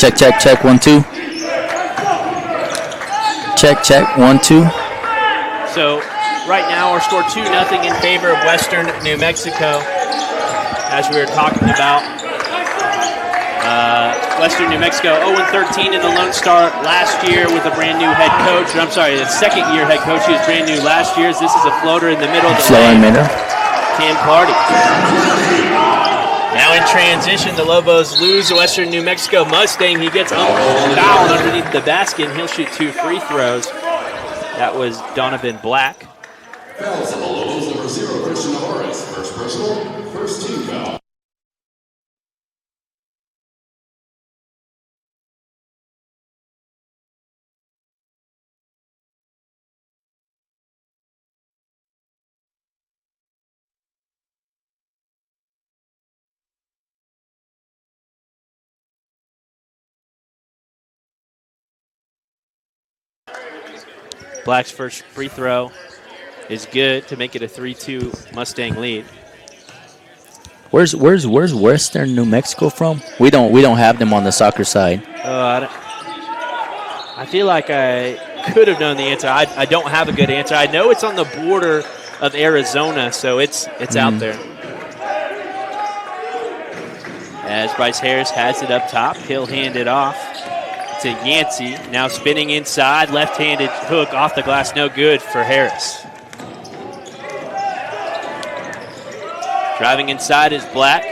Check, check, check, 1, 2. Check, check, 1, 2. So right now we're scored 2-0 in favor of Western New Mexico. As we were talking about, Western New Mexico 0-13 in the Lone Star last year with a brand new head coach. I'm sorry, the second-year head coach. He was brand new last year. This is a floater in the middle of the lane. Cam Clardy. Now in transition, the Lobos lose the Western New Mexico Mustang. He gets fouled underneath the basket, and he'll shoot 2 free throws. That was Donovan Black. Fouls on the Lobos, number 0, Christian Alvarez. First personal, first team foul. Black's first free throw is good to make it a 3-2 Mustang lead. Where's Western New Mexico from? We don't have them on the soccer side. I feel like I could have known the answer. I don't have a good answer. I know it's on the border of Arizona, so it's out there. As Bryce Harris has it up top, he'll hand it off to Yancey. Now spinning inside, left-handed hook off the glass, no good for Harris. Driving inside is Black.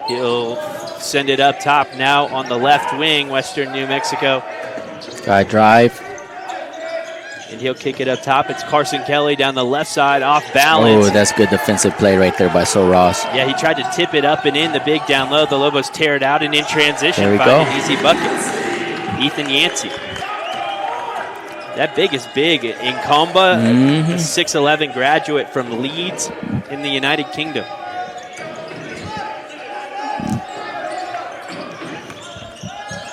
He'll send it up top now on the left wing, Western New Mexico. Guy drive. And he'll kick it up top. It's Carson Kelly down the left side, off balance. Oh, that's good defensive play right there by Sol Ross. Yeah, he tried to tip it up and in, the big down low. The Lobos tear it out and in transition. There we find go. An easy bucket. Ethan Yancey. That big is big. Incomba, a 6'11 graduate from Leeds in the United Kingdom.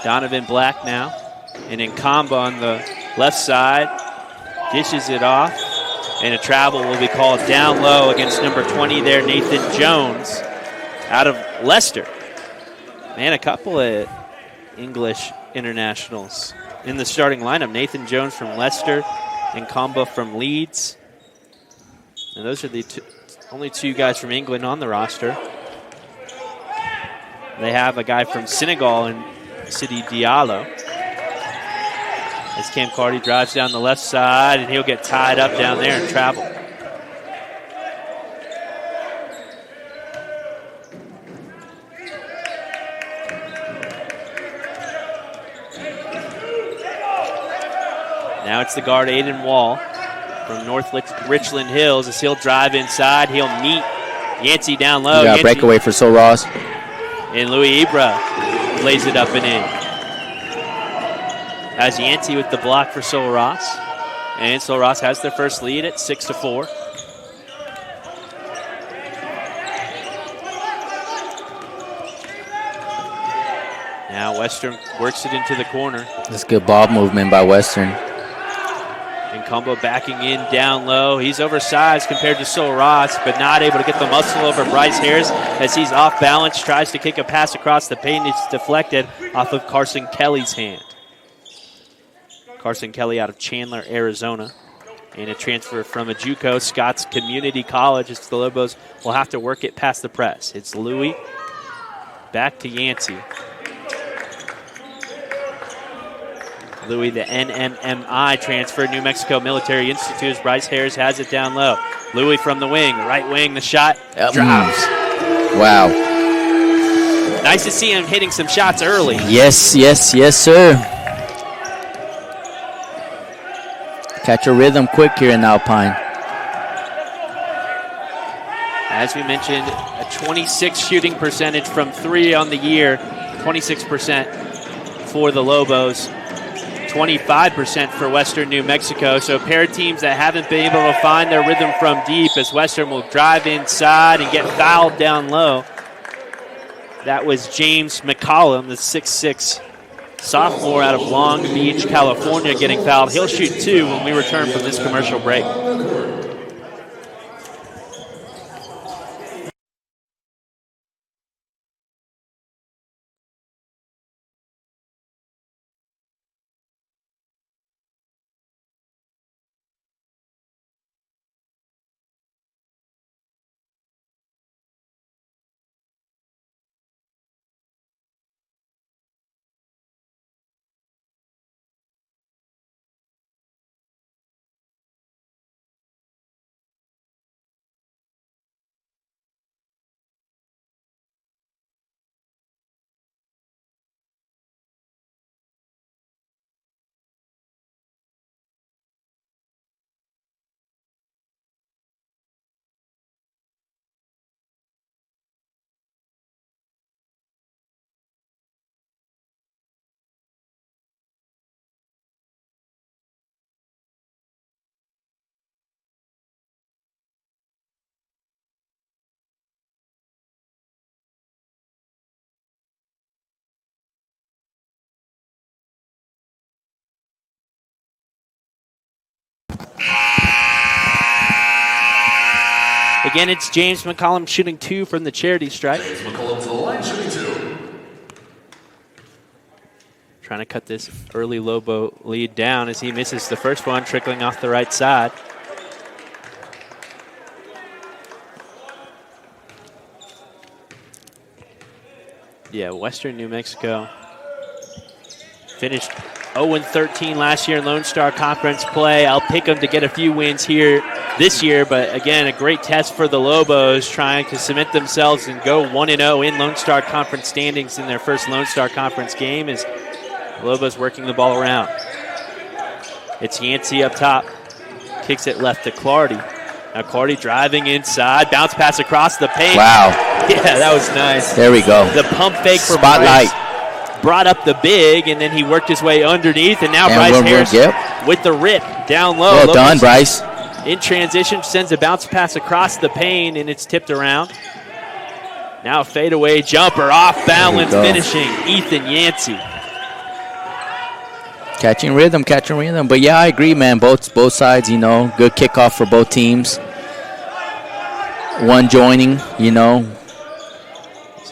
Donovan Black now. And Incomba on the left side. Dishes it off. And a travel will be called down low against number 20 there, Nathan Jones, out of Leicester. Man, a couple of English internationals in the starting lineup. Nathan Jones from Leicester and Comba from Leeds. And those are the only 2 guys from England on the roster. They have a guy from Senegal in Sidi Diallo. As Cam Clardy drives down the left side, and he'll get tied up down there and travel. Now it's the guard, Aiden Wall, from North Richland Hills. As he'll drive inside, he'll meet Yancey down low. Yeah, breakaway for Sol Ross. And Louis Ibra lays it up and in. As Yancey with the block for Sol Ross. And Sol Ross has their first lead at 6-4. Now Western works it into the corner. That's good ball movement by Western. And Combo backing in down low. He's oversized compared to Sol Ross, but not able to get the muscle over Bryce Harris as he's off balance, tries to kick a pass across the paint. It's deflected off of Carson Kelly's hand. Carson Kelly out of Chandler, Arizona. And a transfer from a JUCO, Scott's Community College. It's the Lobos will have to work it past the press. It's Louis back to Yancey. Louis, the NMMI transfer, New Mexico Military Institute. Bryce Harris has it down low. Louis from the wing, right wing, the shot drops. Wow. Nice to see him hitting some shots early. Yes, yes, yes, sir. Catch a rhythm quick here in Alpine. As we mentioned, a 26 shooting percentage from 3 on the year, 26% for the Lobos. 25% for Western New Mexico. So a pair of teams that haven't been able to find their rhythm from deep, as Western will drive inside and get fouled down low. That was James McCollum, the 6'6" sophomore out of Long Beach, California, getting fouled. He'll shoot 2 when we return from this commercial break. Again, it's James McCollum shooting 2 from the charity stripe. James McCollum to the line, shooting 2. Trying to cut this early Lobo lead down as he misses the first one, trickling off the right side. Yeah, Western New Mexico finished 0-13 last year in Lone Star Conference play. I'll pick them to get a few wins here this year, but again, a great test for the Lobos trying to cement themselves and go 1-0 in Lone Star Conference standings in their first Lone Star Conference game as Lobos working the ball around. It's Yancey up top, kicks it left to Clardy. Now Clardy driving inside, bounce pass across the paint. Wow. Yeah, that was nice. There we go. The pump fake for Spotlight. Bryce brought up the big, and then he worked his way underneath, and now Bryce Harris with the rip down low. Well done, Bryce. In transition, sends a bounce pass across the paint, and it's tipped around. Now a fadeaway jumper, off balance, finishing Ethan Yancey. Catching rhythm. But yeah, I agree, man. Both sides, you know, good kickoff for both teams. One joining, you know.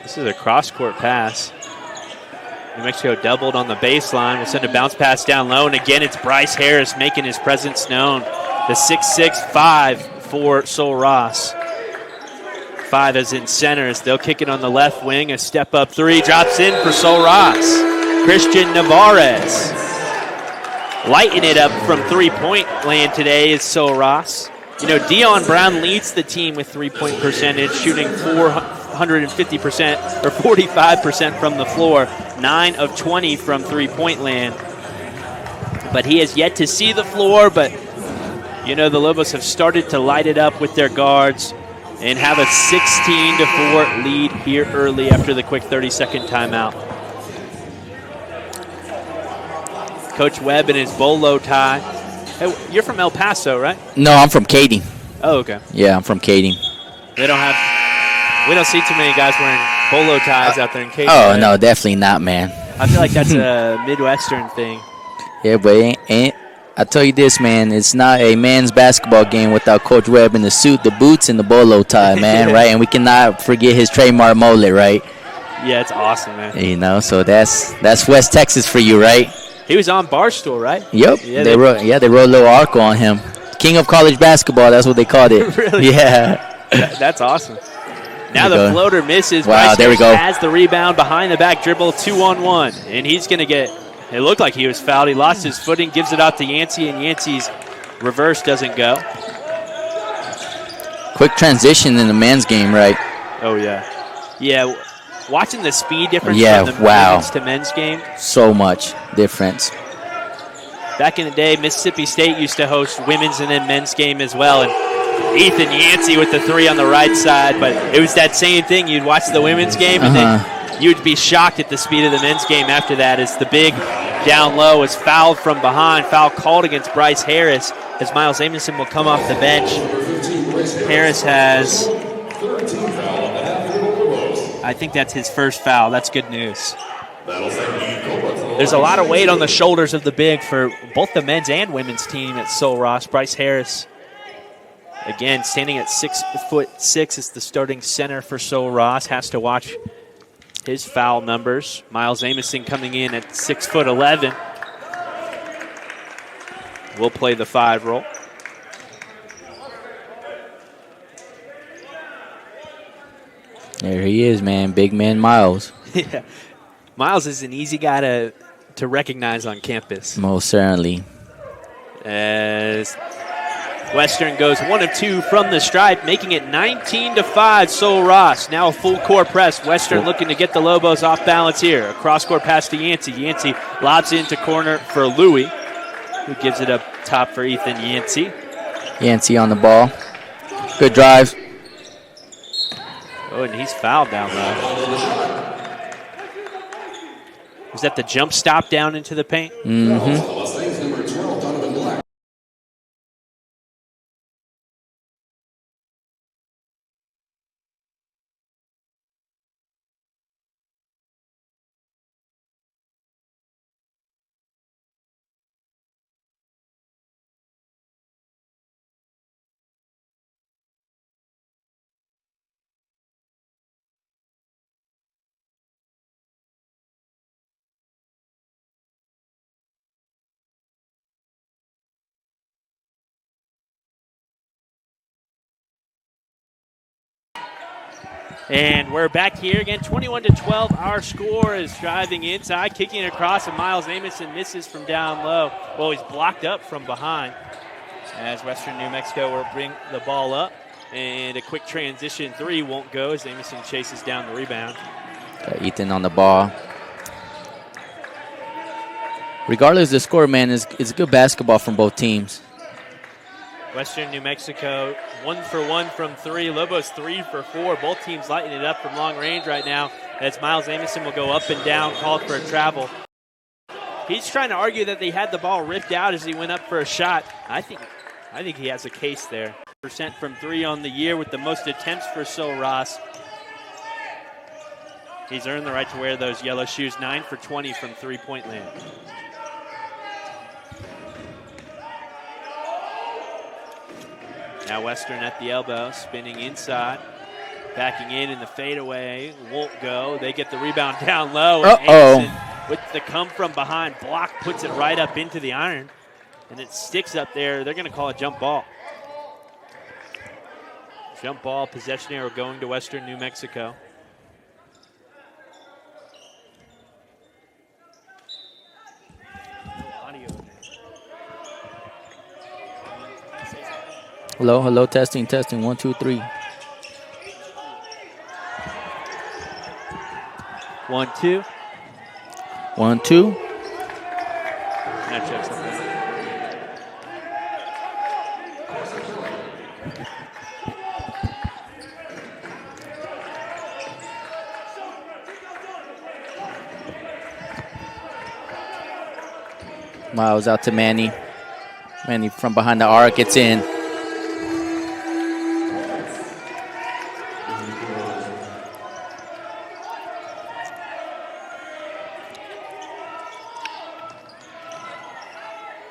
This is a cross-court pass. New Mexico doubled on the baseline. We'll send a bounce pass down low, and again, it's Bryce Harris making his presence known. The 6'6" for Sol Ross. 5 as in center as they'll kick it on the left wing. A step-up 3 drops in for Sol Ross. Christian Navarez lighting it up from three-point land today is Sol Ross. You know, Dion Brown leads the team with three-point percentage, shooting 450% or 45% from the floor, 9 of 20 from three-point land. But he has yet to see the floor, but, you know, the Lobos have started to light it up with their guards and have a 16-4 lead here early after the quick 30-second timeout. Coach Webb in his bolo tie. Hey, you're from El Paso, right? No, I'm from Katy. Oh, okay. Yeah, I'm from Katy. We don't see too many guys wearing bolo ties out there in Katy. Oh, right? no, definitely not, man. I feel like that's a Midwestern thing. Yeah, but I tell you this, man, it's not a men's basketball game without Coach Webb in the suit, the boots, and the bolo tie, man, right? And we cannot forget his trademark mullet, right? Yeah, it's awesome, man. You know, so that's West Texas for you, right? He was on Barstool, right? Yep. Yeah, they wrote a little article on him. King of college basketball, that's what they called it. Really? Yeah. That's awesome. Now the floater misses. Wow, Bryce there we go. Has the rebound behind the back dribble, 2-on-1. And he's going to get, it looked like he was fouled. He lost his footing, gives it out to Yancey, and Yancey's reverse doesn't go. Quick transition in the men's game, right? Oh, yeah. Yeah, watching the speed difference from the women's to men's game. So much difference. Back in the day, Mississippi State used to host women's and then men's game as well. And Ethan Yancey with the 3 on the right side. But it was that same thing. You'd watch the women's game and then you'd be shocked at the speed of the men's game after that as the big down low is fouled from behind. Foul called against Bryce Harris as Miles Amundsen will come off the bench. Harris has, I think that's his first foul. That's good news. There's a lot of weight on the shoulders of the big for both the men's and women's team at Sol Ross. Bryce Harris, again, standing at 6'6", is the starting center for Sol Ross. Has to watch his foul numbers. Miles Amundsen coming in at 6'11". We'll play the 5 roll. There he is, man. Big man Miles. Yeah. Miles is an easy guy to recognize on campus. Most certainly. As Western goes 1 of 2 from the stripe, making it 19-5. Sol Ross now a full court press. Western looking to get the Lobos off balance here. A cross-court pass to Yancey. Yancey lobs into corner for Louie, who gives it up top for Ethan Yancey. Yancey on the ball. Good drive. Oh, and he's fouled down low. Was that the jump stop down into the paint? Mm-hmm. And we're back here again, 21-12. Our score is driving inside, kicking it across, and Miles Amison misses from down low. Well, he's blocked up from behind as Western New Mexico will bring the ball up. And a quick transition three won't go as Amison chases down the rebound. Got Ethan on the ball. Regardless of the score, man, it's good basketball from both teams. Western New Mexico 1 for 1 from three. Lobos 3 for 4. Both teams lighting it up from long range right now as Miles Amison will go up and down, called for a travel. He's trying to argue that they had the ball ripped out as he went up for a shot. I think he has a case there. % from three on the year with the most attempts for Sil Ross. He's earned the right to wear those yellow shoes. 9 for 20 from three-point land. Now Western at the elbow, spinning inside, backing in the fadeaway won't go. They get the rebound down low. And Amison with the come from behind block puts it right up into the iron, and it sticks up there. They're going to call a jump ball. Jump ball, possession arrow going to Western New Mexico. Hello, testing, 1, 2, 3. 1, 2. 1, 2. That checks the point. Miles out to Manny. Manny from behind the arc gets in.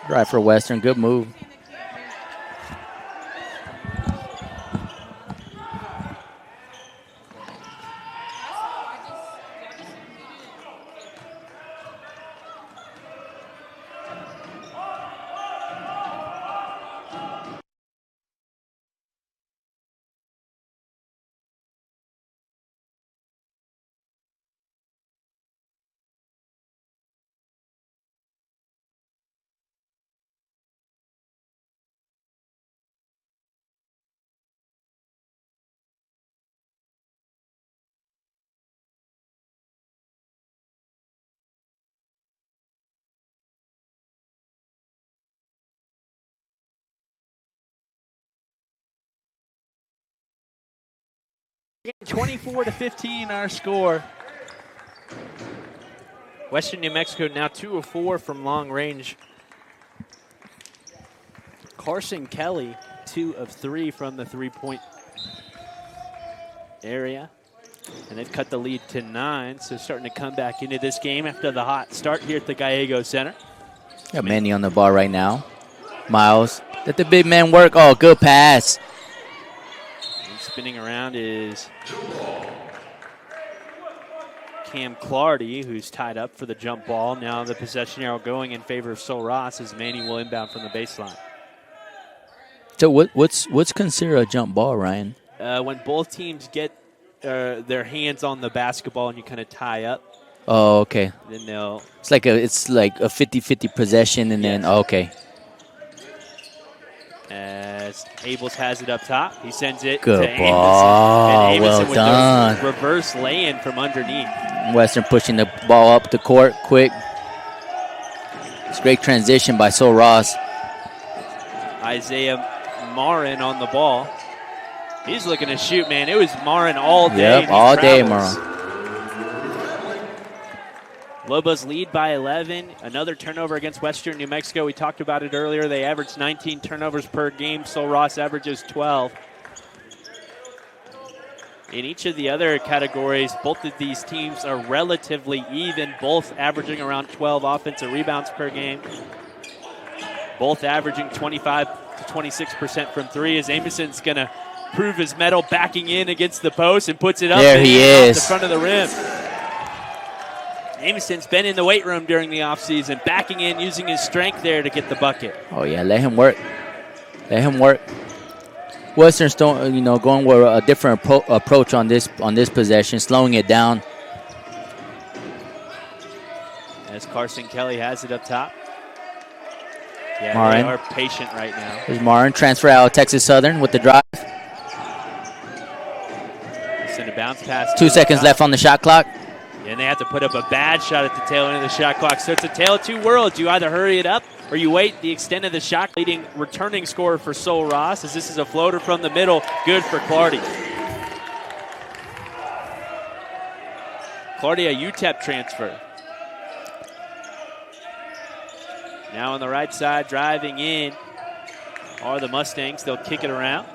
Drive for Western, good move. Again, 24-15 our score. Western New Mexico now 2 of 4 from long range. Carson Kelly 2 of 3 from the three-point area. And they've cut the lead to 9, so starting to come back into this game after the hot start here at the Gallego Center. Got Manny on the ball right now. Miles, let the big man work. Oh, good pass. And spinning around is Cam Clardy, who's tied up for the jump ball. Now the possession arrow going in favor of Sil Ross as Manny will inbound from the baseline. So what's considered a jump ball, Ryan? When both teams get their hands on the basketball and you kind of tie up. Oh, okay. Then they'll. It's like a 50-50 possession, and then okay. As Abels has it up top, he sends it Good to ball. Amison. And Amison Well with done. the reverse lay-in from underneath. Western pushing the ball up the court quick. It's great transition by Sil Ross. Isaiah Marin on the ball. He's looking to shoot, man. It was Marin all day. Yep, all day, Marin. Lobos lead by 11. Another turnover against Western New Mexico. We talked about it earlier. They averaged 19 turnovers per game. Sil Ross averages 12. In each of the other categories, both of these teams are relatively even, both averaging around 12 offensive rebounds per game. Both averaging 25 to 26% from three, as Amison's going to prove his mettle backing in against the post and puts it up there he is. Off the front of the rim. Amison's been in the weight room during the offseason, backing in, using his strength there to get the bucket. Oh, yeah, let him work. Let him work. Western's going with a different approach on this possession, slowing it down. As Carson Kelly has it up top. Yeah, Marin. they are patient right now. There's Marin, transfer out Texas Southern with the drive. Send a bounce pass. 2 seconds left on the shot clock. And they have to put up a bad shot at the tail end of the shot clock. So it's a tale of two worlds. You either hurry it up or you wait the extent of the shot. Leading returning scorer for Sol Ross, as this is a floater from the middle. Good for Clardy. Clardy, a UTEP transfer. Now on the right side, driving in are the Mustangs. They'll kick it around.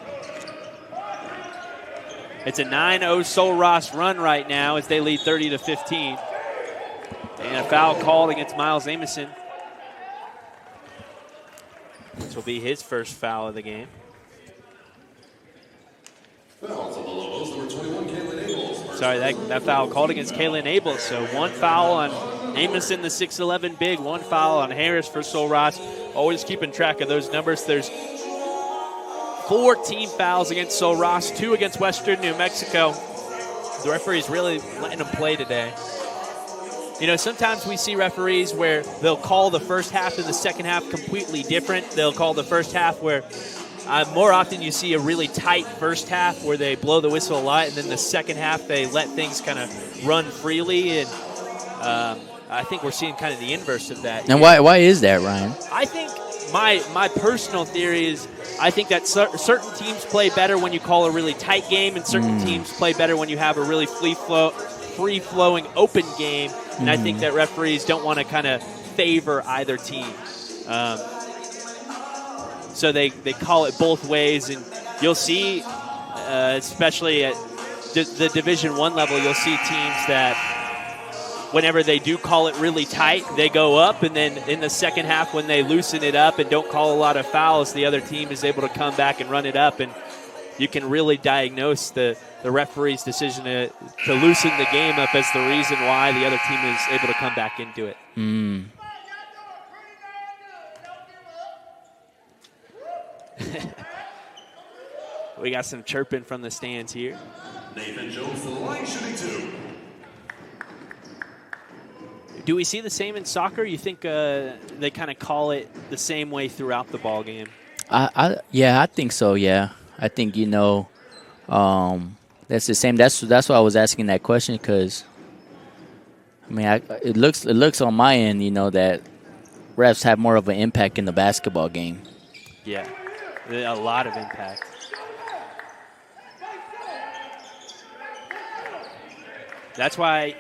It's a 9-0 Sol Ross run right now as they lead 30-15. And a foul called against Miles Amison. This will be his first foul of the game. Fouls on the Lobos, number 21, Kaylin Abels. Sorry, that foul called against Kaylin Abels. So one foul on Amison, the 6'11" big. One foul on Harris for Sol Ross. Always keeping track of those numbers. There's 14 fouls against Sol Ross, 2 against Western New Mexico. The referee's really letting them play today. You know, sometimes we see referees where they'll call the first half and the second half completely different. They'll call the first half where more often you see a really tight first half where they blow the whistle a lot, and then the second half they let things kind of run freely. And I think we're seeing kind of the inverse of that. And why is that, Ryan? I think my personal theory is I think that certain teams play better when you call a really tight game, and certain teams play better when you have a really free-flowing open game. And I think that referees don't want to kind of favor either team. So they call it both ways, and you'll see, especially at the Division I level, you'll see teams that whenever they do call it really tight, they go up, and then in the second half when they loosen it up and don't call a lot of fouls, the other team is able to come back and run it up, and you can really diagnose the referee's decision to loosen the game up as the reason why the other team is able to come back into it. We got some chirping from the stands here. Nathan Jones, the line shooting 2. Do we see the same in soccer? You think they kind of call it the same way throughout the ball game? Yeah, I think so. Yeah, I think that's the same. That's why I was asking that question, because I mean, it looks on my end, that refs have more of an impact in the basketball game. Yeah, a lot of impact. That's why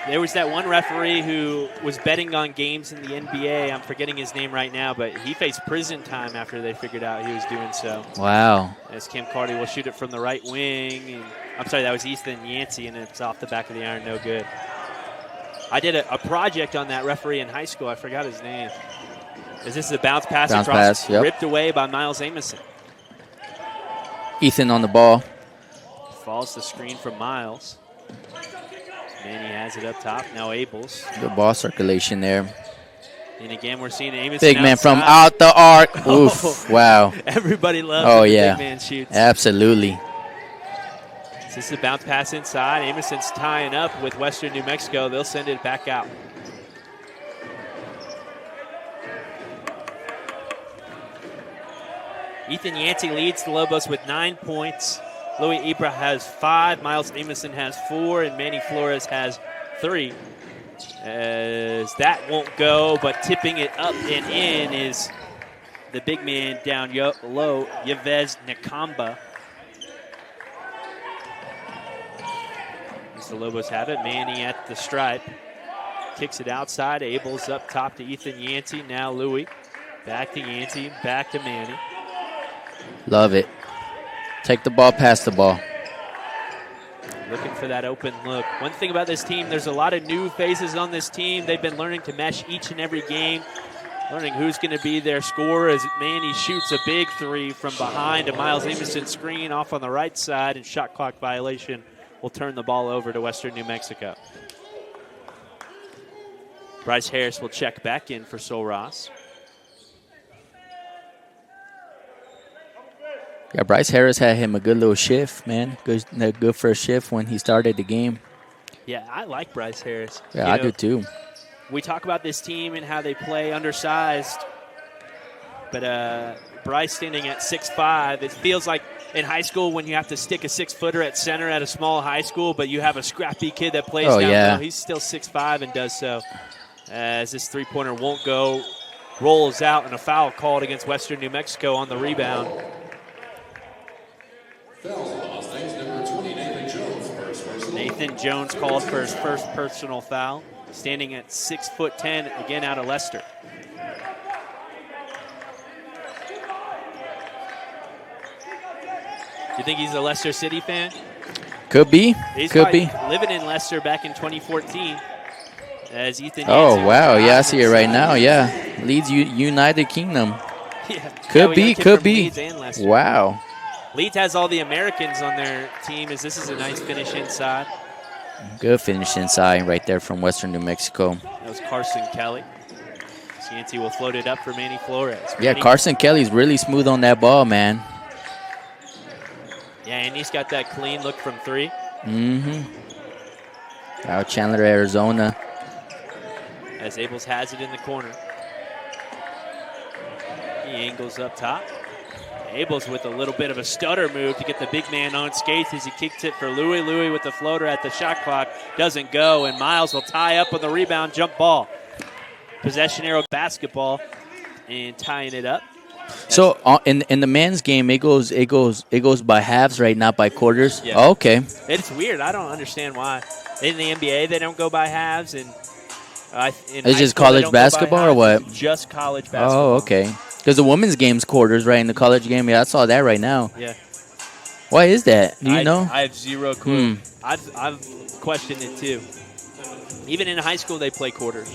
there was that one referee who was betting on games in the NBA. I'm forgetting his name right now, but he faced prison time after they figured out he was doing so. Wow. As Cam Clardy will shoot it from the right wing. And, I'm sorry, that was Ethan Yancey, and it's off the back of the iron, no good. I did a project on that referee in high school. I forgot his name. This is a bounce pass across, ripped away by Miles Amison. Ethan on the ball. Falls the screen from Miles. Manny has it up top. Now Abels. Good ball circulation there. And again, we're seeing Amison big man outside. from out the arc. Oof. Wow. Everybody loves it when the big man shoots. Absolutely. This is a bounce pass inside. Amison's tying up with Western New Mexico. They'll send it back out. Ethan Yancey leads the Lobos with 9 points. Louis Ibra has 5, Miles Amison has 4, and Manny Flores has 3. As that won't go, but tipping it up and in is the big man down low, Yves Nakamba. As the Lobos have it, Manny at the stripe. Kicks it outside, Abels up top to Ethan Yancey, now Louis. Back to Yancey, back to Manny. Love it. Take the ball, pass the ball. Looking for that open look. One thing about this team, there's a lot of new faces on this team. They've been learning to mesh each and every game, learning who's going to be their scorer as Manny shoots a big three from behind a Miles Amison screen off on the right side, and shot clock violation will turn the ball over to Western New Mexico. Bryce Harris will check back in for Sol Ross. Yeah, Bryce Harris had him a good little shift, man. Good first shift when he started the game. Yeah, I like Bryce Harris. Yeah, I do too. We talk about this team and how they play undersized, but Bryce standing at 6'5", it feels like in high school when you have to stick a 6-footer at center at a small high school, but you have a scrappy kid that plays down low. He's still 6'5" and does so. As this three-pointer won't go, rolls out, and a foul called against Western New Mexico on the rebound. Nathan Jones called for his first personal foul, standing at 6'10", again out of Leicester. You think he's a Leicester City fan? Could be. He's Could be. living in Leicester back in 2014. As Ethan. Oh, wow. Yeah, I see it right now. Yeah. Leeds United Kingdom. Yeah. Could be. Could be. Leeds and Leicester. Wow. Leeds has all the Americans on their team, as this is a nice finish inside. Good finish inside right there from Western New Mexico. That was Carson Kelly. CNT will float it up for Manny Flores. Yeah, Carson Kelly's really smooth on that ball, man. Yeah, and he's got that clean look from three. Mm-hmm. Out Chandler, Arizona. As Abels has it in the corner. He angles up top. Abels with a little bit of a stutter move to get the big man on skates as he kicks it for Louis. Louis with the floater at the shot clock. Doesn't go, and Miles will tie up on the rebound jump ball. Possession arrow basketball and tying it up. So in the men's game, it goes by halves, right? Not by quarters. Yeah. Oh, okay. It's weird. I don't understand why. In the NBA, they don't go by halves, and it's just college basketball or what? Just college basketball. Oh, okay. Because the women's game's quarters, right? In the college game, yeah, I saw that right now. Yeah. Why is that? Do you know? I have zero clue. I've questioned it too. Even in high school, they play quarters.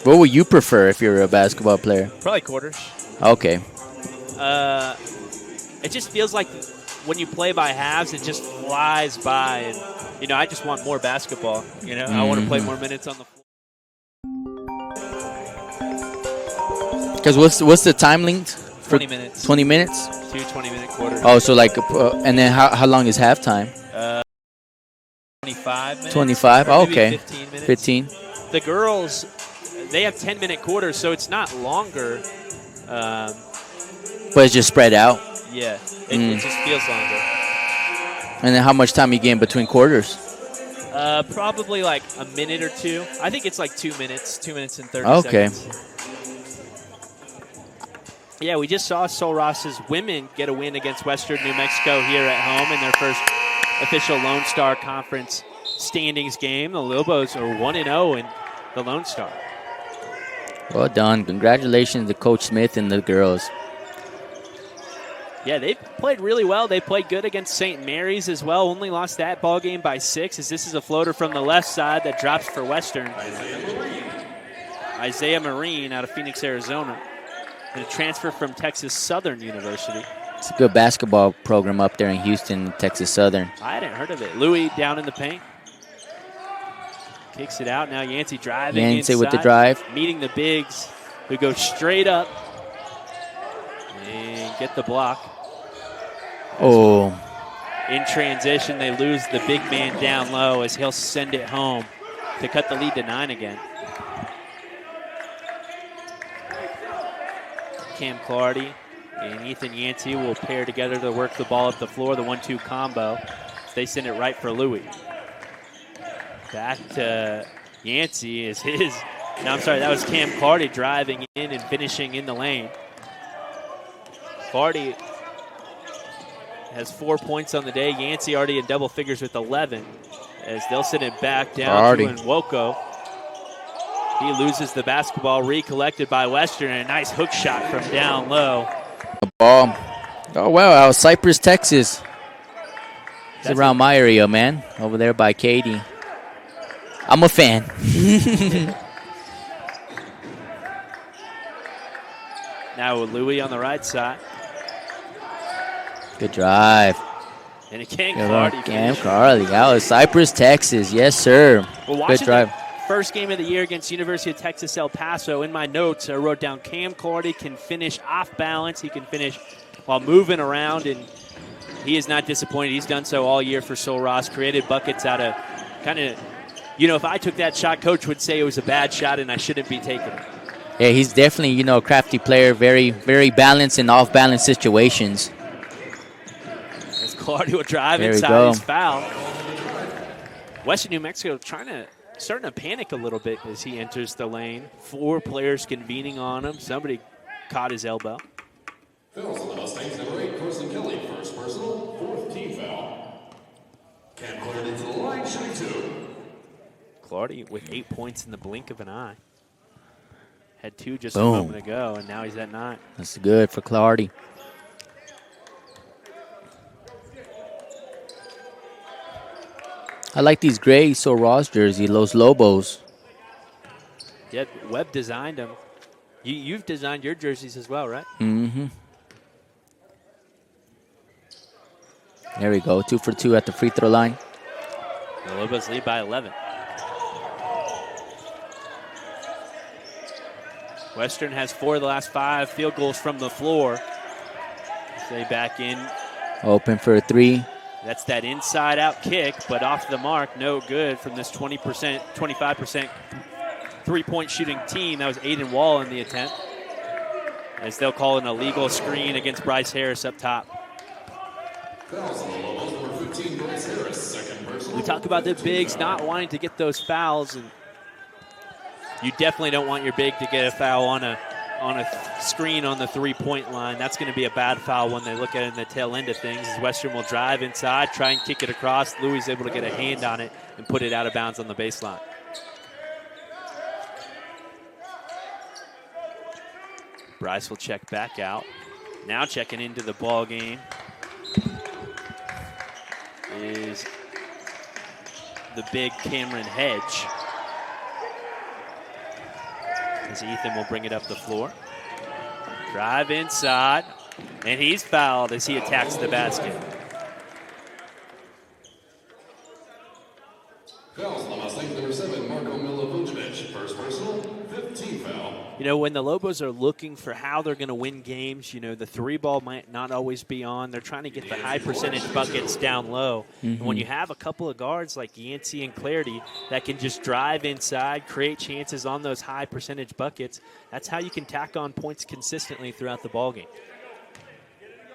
What would you prefer if you're a basketball player? Probably quarters. Okay. It just feels like when you play by halves, it just flies by. And, I just want more basketball. I want to play more minutes on the floor. Because what's the time length? 20 minutes. 20 minutes? 2 20-minute quarters. Oh, so and then how long is halftime? 25 minutes. 25? Oh, okay. 15 minutes. 15. The girls, they have 10-minute quarters, so it's not longer. But it's just spread out? Yeah, it just feels longer. And then how much time you get in between quarters? Probably like a minute or two. I think it's like 2 minutes, 2 minutes and 30 seconds. Yeah, we just saw Sol Ross's women get a win against Western New Mexico here at home in their first official Lone Star Conference standings game. The Lobos are 1-0 in the Lone Star. Well done. Congratulations to Coach Smith and the girls. Yeah, they've played really well. They played good against St. Mary's as well. Only lost that ball game by 6, as this is a floater from the left side that drops for Western. Isaiah Marine out of Phoenix, Arizona. And a transfer from Texas Southern University. It's a good basketball program up there in Houston, Texas Southern. I hadn't heard of it. Louis down in the paint. Kicks it out. Now Yancey driving Yancey inside, with the drive. meeting the bigs who go straight up and get the block. Oh. In transition, they lose the big man down low as he'll send it home to cut the lead to 9 again. Cam Clardy and Ethan Yancey will pair together to work the ball up the floor, the 1-2 combo. They send it right for Louis. Back to Yancey is his. No, I'm sorry, that was Cam Clardy driving in and finishing in the lane. Clardy has 4 points on the day. Yancey already in double figures with 11 as they'll send it back down to Nwoko. He loses the basketball, recollected by Western, and a nice hook shot from down low. Ball. Oh, wow, out of Cypress, Texas. It's around my area, man, over there by Katy. I'm a fan. Now with Louis on the right side. Good drive. And again, Clardy. Cam Clardy out of Cypress, Texas. Yes, sir. Well, good drive. first game of the year against University of Texas El Paso. In my notes, I wrote down Cam Clardy can finish off balance. He can finish while moving around, and he is not disappointed. He's done so all year for Sul Ross, created buckets out of kind of, if I took that shot, Coach would say it was a bad shot and I shouldn't be taking it. Yeah, he's definitely, a crafty player, very, very balanced in off-balance situations. As Clardy will drive inside, he's fouled. Western New Mexico starting to panic a little bit as he enters the lane. 4 players convening on him. Somebody caught his elbow. Fouls on the Mustangs, number 8, Carson Kelly, first personal, 4th team foul. Cam Clardy to the line, shooting 2. Clardy with 8 points in the blink of an eye. Had 2 just Boom. a moment ago, and now he's at 9. That's good for Clardy. I like these gray Sul Ross jersey, Los Lobos. Yeah, Webb designed them. You've designed your jerseys as well, right? Mm-hmm. There we go, 2 for 2 at the free throw line. The Lobos lead by 11. Western has 4 of the last 5 field goals from the floor. They back in. Open for a 3. That's that inside-out kick, but off the mark, no good from this 25% three-point shooting team. That was Aiden Wall in the attempt, as they'll call an illegal screen against Bryce Harris up top. Fouls on the Lobos, number 15, Bryce Harris, second personal. We talk about the bigs not wanting to get those fouls, and you definitely don't want your big to get a foul on a screen on the three-point line. That's going to be a bad foul when they look at it in the tail end of things. As Western will drive inside, try and kick it across. Louis is able to get a hand on it and put it out of bounds on the baseline. Bryce will check back out. Now checking into the ball game is the big Cameron Hedge. As Ethan will bring it up the floor. Drive inside, and he's fouled as he attacks the basket. Fouls on the Mustangs, number 7, Marko Milivojevic, first personal, 15 foul. When the Lobos are looking for how they're going to win games, the 3-ball might not always be on. They're trying to get the high percentage buckets down low. And when you have a couple of guards like Yancey and Clardy that can just drive inside, create chances on those high percentage buckets, that's how you can tack on points consistently throughout the ballgame.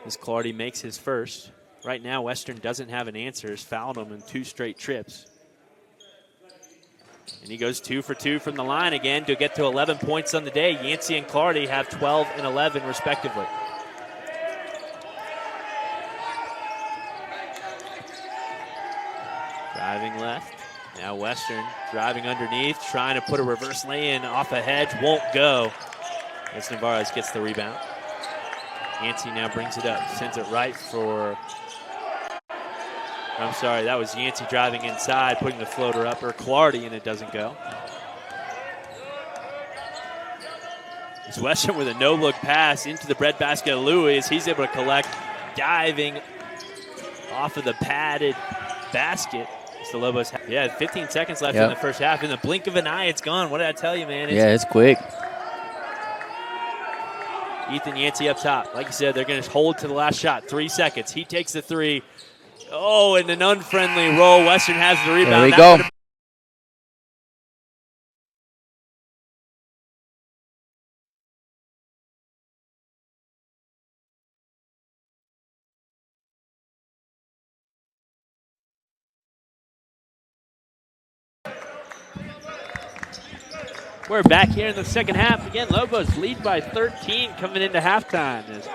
As Clardy makes his first. Right now, Western doesn't have an answer. Has fouled him in 2 straight trips. And he goes 2 for 2 from the line again to get to 11 points on the day. Yancey and Clardy have 12 and 11 respectively. Driving left. Now Western driving underneath, trying to put a reverse lay-in off a Hedge. Won't go. As Navarez gets the rebound. Yancey now brings it up. Sends it right for... I'm sorry, that was Yancey driving inside, putting the floater up, or Clardy, and it doesn't go. It's Western with a no-look pass into the breadbasket of Louis. He's able to collect, diving off of the padded basket. It's the Lobos. 15 seconds left in the first half. In the blink of an eye, it's gone. What did I tell you, man? It's quick. Ethan Yancey up top. Like you said, they're going to hold to the last shot. 3 seconds. He takes the 3. Oh, and an unfriendly roll. Western has the rebound. There we go. We're back here in the second half. Again, Lobos lead by 13 coming into halftime as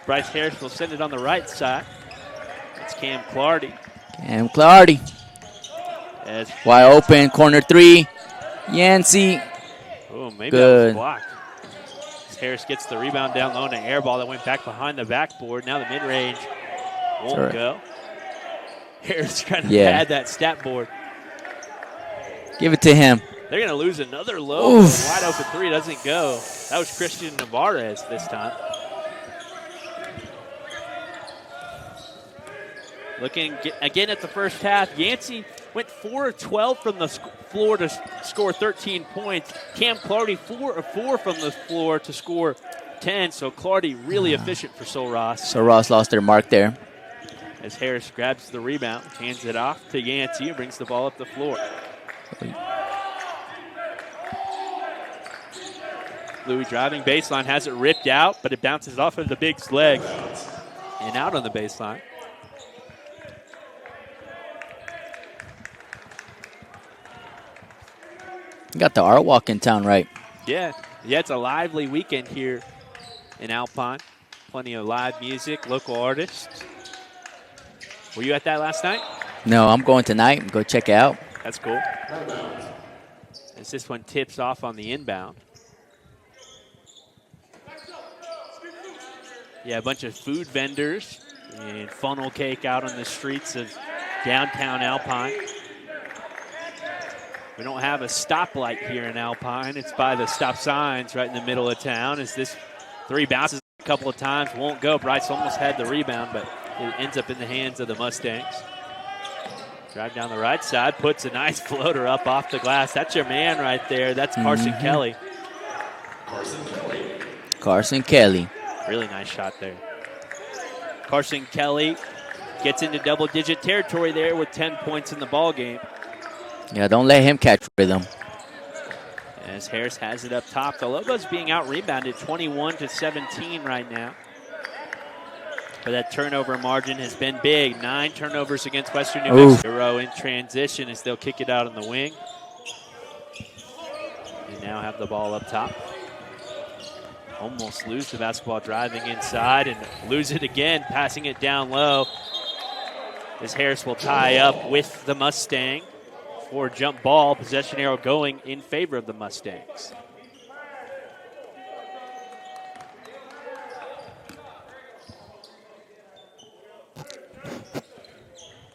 Bryce Harris will send it on the right side. It's Cam Clardy. Cam Clardy. Wide open, corner 3. Yancey. Oh, maybe Good. that was blocked. As Harris gets the rebound down low and an air ball that went back behind the backboard. Now the mid-range won't go. Harris trying to pad that stat board. Give it to him. They're going to lose another low. Wide open 3 doesn't go. That was Christian Navarez this time. Looking again at the first half, Yancey went 4 of 12 from the floor to score 13 points. Cam Clardy 4 of 4 from the floor to score 10. So Clardy really efficient for Sul Ross. So Ross lost their mark there. As Harris grabs the rebound, hands it off to Yancey and brings the ball up the floor. Louis driving baseline, has it ripped out, but it bounces off of the big's leg and out on the baseline. You got the art walk in town, right? Yeah, it's a lively weekend here in Alpine. Plenty of live music, local artists. Were you at that last night? No, I'm going tonight. Go check it out. That's cool. As this one tips off on the inbound. Yeah, a bunch of food vendors and funnel cake out on the streets of downtown Alpine. We don't have a stoplight here in Alpine. It's by the stop signs right in the middle of town. As this three bounces a couple of times, won't go. Bryce almost had the rebound, but it ends up in the hands of the Mustangs. Drive down the right side, puts a nice floater up off the glass. That's your man right there. That's Carson Kelly. Carson Kelly. Really nice shot there. Carson Kelly gets into double-digit territory there with 10 points in the ball game. Yeah, don't let him catch rhythm. As Harris has it up top. The Lobos being out-rebounded 21-17 right now. But that turnover margin has been big. 9 turnovers against Western New Mexico in transition as they'll kick it out on the wing. And now have the ball up top. Almost lose the basketball driving inside and lose it again, passing it down low. As Harris will tie up with the Mustang for jump ball. Possession arrow going in favor of the Mustangs.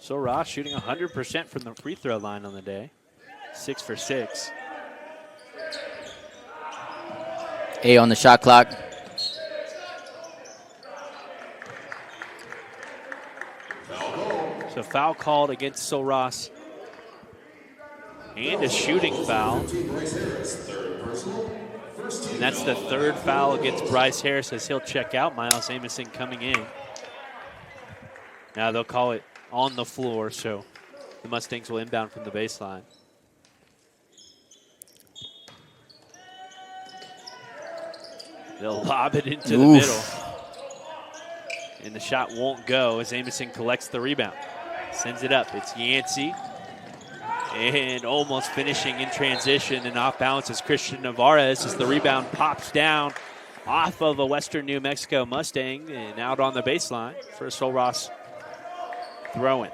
So Ross shooting 100% from the free throw line on the day. 6 for 6. A on the shot clock. So foul called against Sul Ross. And a shooting foul. And that's the third foul against Bryce Harris as he'll check out. Miles Amison coming in. Now they'll call it on the floor, so the Mustangs will inbound from the baseline. They'll lob it into the middle. And the shot won't go as Amison collects the rebound. Sends it up. It's Yancey. And almost finishing in transition and off balance is Christian Navarez as the rebound pops down off of a Western New Mexico Mustang and out on the baseline for a Sul Ross throw-in.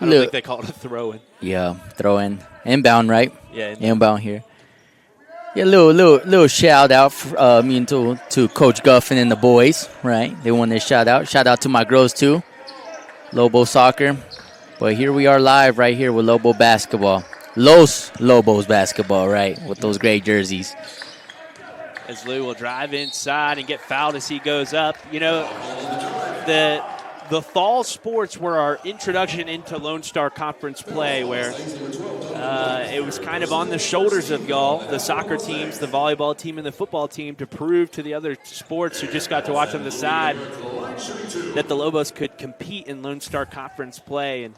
I don't think they call it a throw-in. Yeah, throw-in. Inbound, right? Yeah. Inbound here. Yeah, little shout out to Coach Guffin and the boys, right? They won their shout out. Shout out to my girls too, Lobo Soccer. But here we are live right here with Lobo basketball. Los Lobos basketball, right? With those great jerseys. As Lou will drive inside and get fouled as he goes up. You know, the fall sports were our introduction into Lone Star Conference play, where it was kind of on the shoulders of y'all, the soccer teams, the volleyball team, and the football team, to prove to the other sports who just got to watch on the side that the Lobos could compete in Lone Star Conference play. And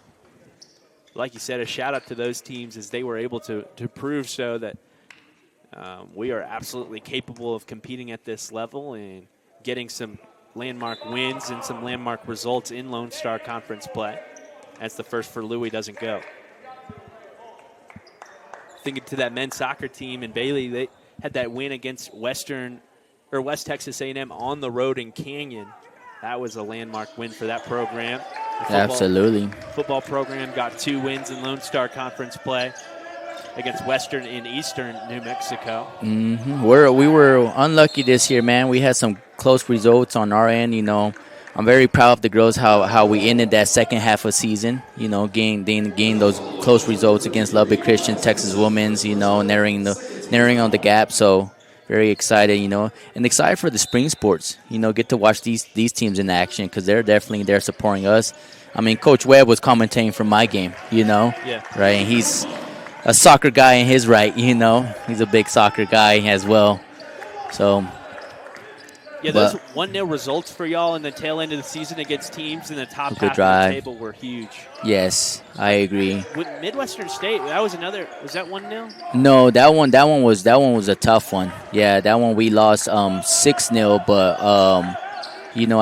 like you said, a shout out to those teams as they were able to prove so that we are absolutely capable of competing at this level and getting some landmark wins and some landmark results in Lone Star Conference play. That's the first for Louis doesn't go. Thinking to that men's soccer team in Bailey, they had that win against West Texas A&M on the road in Canyon. That was a landmark win for that program. Absolutely. Football program got 2 wins in Lone Star Conference play against Western and Eastern New Mexico. Mm-hmm. We were unlucky this year, man. We had some close results on our end. You know, I'm very proud of the girls how we ended that second half of season. You know, gain those close results against Lubbock Christian, Texas Women's. You know, narrowing on the gap. So Very excited, and excited for the spring sports. Get to watch these teams in action because they're definitely there supporting us. I mean, Coach Webb was commentating from my game, Yeah. right? And he's a soccer guy in his right, He's a big soccer guy as well. So, yeah, those 1-0 results for y'all in the tail end of the season against teams in the top half drive. of the table were huge. Yes, I agree. With Midwestern State, was that 1-0? No, that one was a tough one. Yeah, that one we lost 6-0, but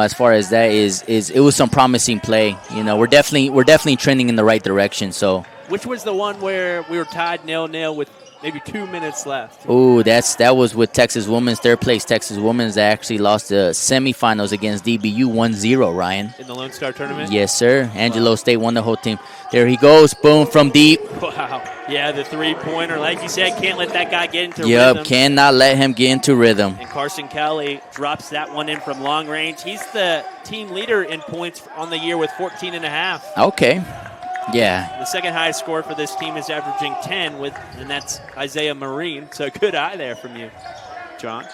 as far as that is it was some promising play. We're definitely trending in the right direction. So, which was the one where we were tied 0-0 with maybe 2 minutes left? Ooh, that was with Texas Women's, third place Texas Women's. That actually lost the semifinals against DBU 1-0, Ryan. In the Lone Star tournament? Yes, sir. Angelo State won the whole team. There he goes. Boom from deep. Wow. Yeah, the three-pointer. Like you said, can't let that guy get into rhythm. Yep, cannot let him get into rhythm. And Carson Kelly drops that one in from long range. He's the team leader in points on the year with 14.5. Okay. Yeah. The second highest score for this team is averaging 10, and that's Isaiah Marine. So good eye there from you, John.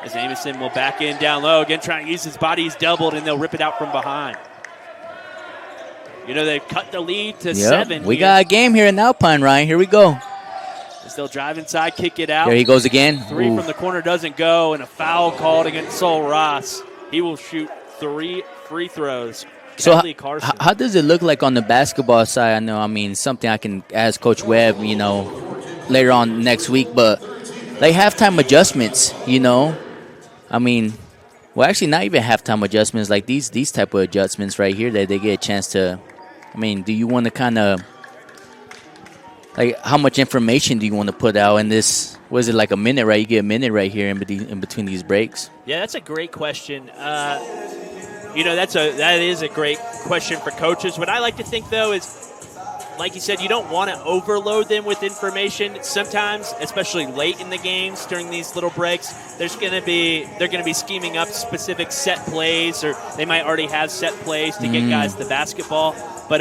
As Amison will back in down low. Again, trying to use his body. He's doubled, and they'll rip it out from behind. They've cut the lead to 7. We got a game here in Alpine, Ryan. Here we go. As they'll drive inside, kick it out. There he goes again. 3 from the corner doesn't go, and a foul called against Sol Ross. He will shoot 3 free throws. So how does it look like on the basketball side? I know, something I can ask Coach Webb, later on next week. But, like, halftime adjustments, well, actually, not even halftime adjustments. Like, these type of adjustments right here that they get a chance to, do you want to kind of, like, how much information do you want to put out in this? Was it like a minute, right? You get a minute right here in between these breaks. Yeah, that's a great question. That is a great question for coaches. What I like to think, though, is, like you said, you don't want to overload them with information. Sometimes, especially late in the games during these little breaks, they're going to be scheming up specific set plays, or they might already have set plays to get guys the basketball. But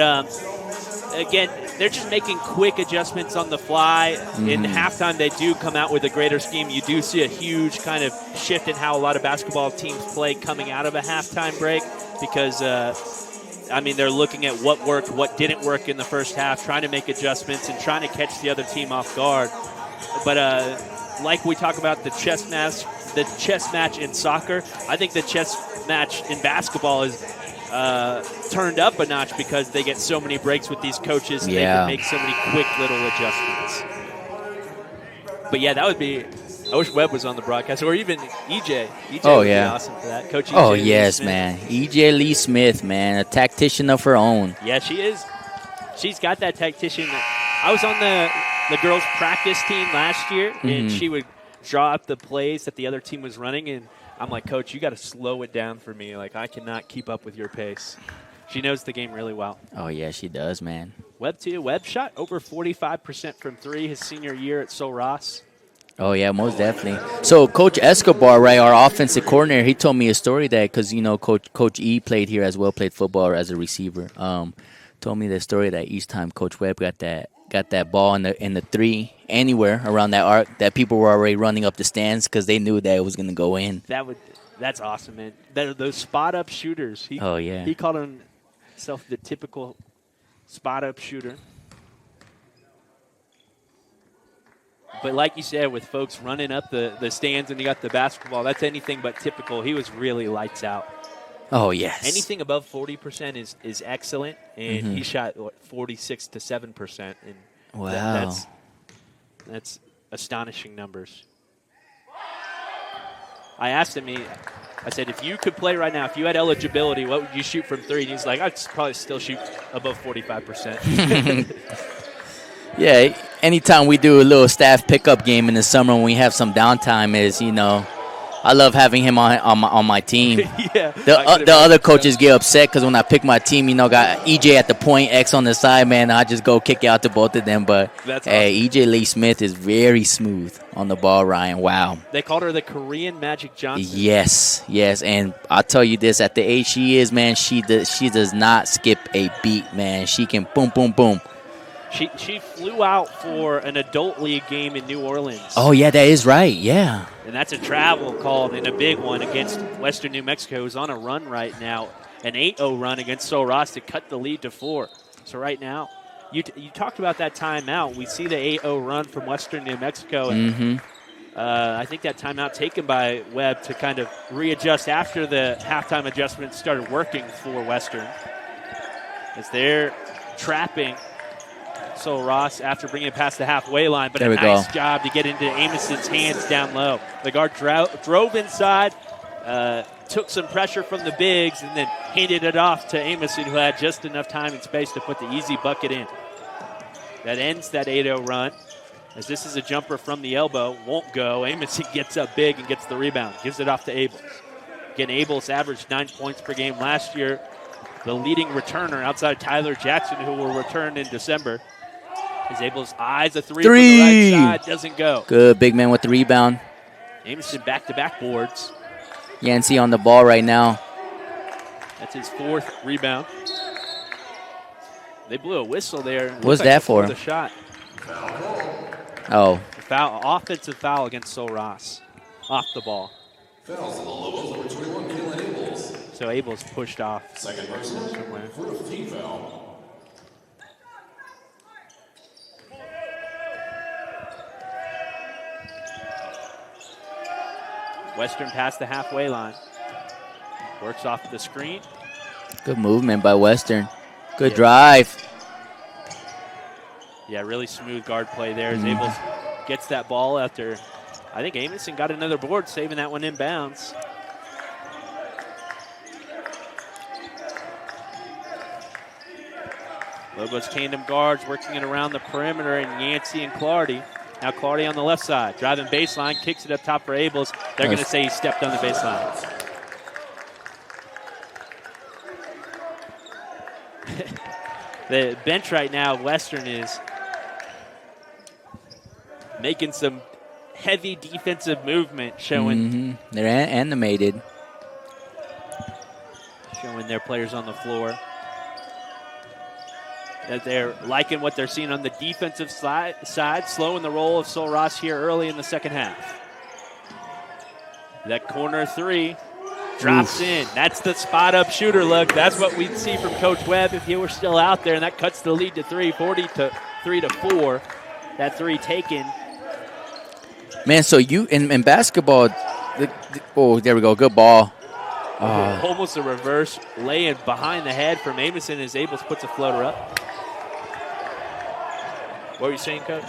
again, they're just making quick adjustments on the fly. In halftime, they do come out with a greater scheme. You do see a huge kind of shift in how a lot of basketball teams play coming out of a halftime break because, they're looking at what worked, what didn't work in the first half, trying to make adjustments and trying to catch the other team off guard. But like we talk about the chess match in soccer, I think the chess match in basketball is turned up a notch because they get so many breaks with these coaches. And they can make so many quick little adjustments. But yeah, that would be. I wish Webb was on the broadcast, or even EJ. EJ would be awesome for that. Coach EJ. Oh yes, man. EJ Lee Smith, man, a tactician of her own. Yeah, she is. She's got that tactician. I was on the girls' practice team last year, and she would draw up the plays that the other team was running, and I'm like, Coach, you got to slow it down for me. Like, I cannot keep up with your pace. She knows the game really well. Oh, yeah, she does, man. Webb, too. Webb shot over 45% from 3 his senior year at Sol Ross. Oh, yeah, most definitely. So, Coach Escobar, right, our offensive coordinator, he told me a story that because, Coach E played here as well, played football as a receiver. Told me the story that each time Coach Webb got that ball in the 3 anywhere around that arc, that people were already running up the stands because they knew that it was going to go in. That's awesome, man. Those spot-up shooters. He called himself the typical spot-up shooter. But like you said, with folks running up the stands and you got the basketball, that's anything but typical. He was really lights out. Oh, yes. Anything above 40% is excellent, and he shot 46 to 7%. And wow. That's astonishing numbers. I asked him, I said, if you could play right now, if you had eligibility, what would you shoot from 3? And he's like, I'd probably still shoot above 45%. Yeah, anytime we do a little staff pickup game in the summer when we have some downtime is, I love having him on my team. Yeah. The other coaches get upset because when I pick my team, got EJ at the point, X on the side, man, I just go kick it out to both of them. But, hey, EJ Lee Smith is very smooth on the ball, Ryan. Wow. They called her the Korean Magic Johnson. Yes. And I'll tell you this, at the age she is, man, she does not skip a beat, man. She can boom, boom, boom. She flew out for an adult league game in New Orleans. Oh, yeah, that is right. Yeah. And that's a travel call and a big one against Western New Mexico, who's on a run right now. An 8-0 run against Sul Ross to cut the lead to 4. So right now, you talked about that timeout. We see the 8-0 run from Western New Mexico. And I think that timeout taken by Webb to kind of readjust after the halftime adjustment started working for Western. As they're trapping Sul Ross after bringing it past the halfway line, but a nice job to get into Amoson's hands down low. The guard drove inside, took some pressure from the bigs, and then handed it off to Amoson, who had just enough time and space to put the easy bucket in. That ends that 8-0 run. As this is a jumper from the elbow, won't go. Amoson gets up big and gets the rebound, gives it off to Abels. Again, Abels averaged 9 points per game last year. The leading returner outside Tyler Jackson, who will return in December. Is Abels eyes a three from the right side, doesn't go. Good big man with the rebound. Amoson back-to-back boards. Yancey on the ball right now. That's his 4th rebound. They blew a whistle there. What's that for? The shot. Oh. Offensive foul against Sul Ross. Off the ball. Fouls on the Lobos, number 21, Kalen Abels. So Abels pushed off. Second personal, somewhere. 4th team foul. Western past the halfway line. Works off the screen. Good movement by Western. Good drive. Yeah, really smooth guard play there as Abels gets that ball after. I think Amoson got another board, saving that one in bounds. Lobos tandem guards working it around the perimeter, and Yancey and Clardy. Now Clardy on the left side, driving baseline, kicks it up top for Abels. They're going to say he stepped on the baseline. The bench right now, Western, is making some heavy defensive movement, showing. They're animated. Showing their players on the floor that they're liking what they're seeing on the defensive side, slowing the roll of Sul Ross here early in the second half. That corner 3 drops in. That's the spot-up shooter look. That's what we'd see from Coach Webb if he were still out there, and that cuts the lead to 3, 40-3-4. That 3 taken. Man, so you in basketball, oh, there we go. Good ball. Almost a reverse lay-in behind the head from Amoson as Abels puts a floater up. What were you saying, Coach?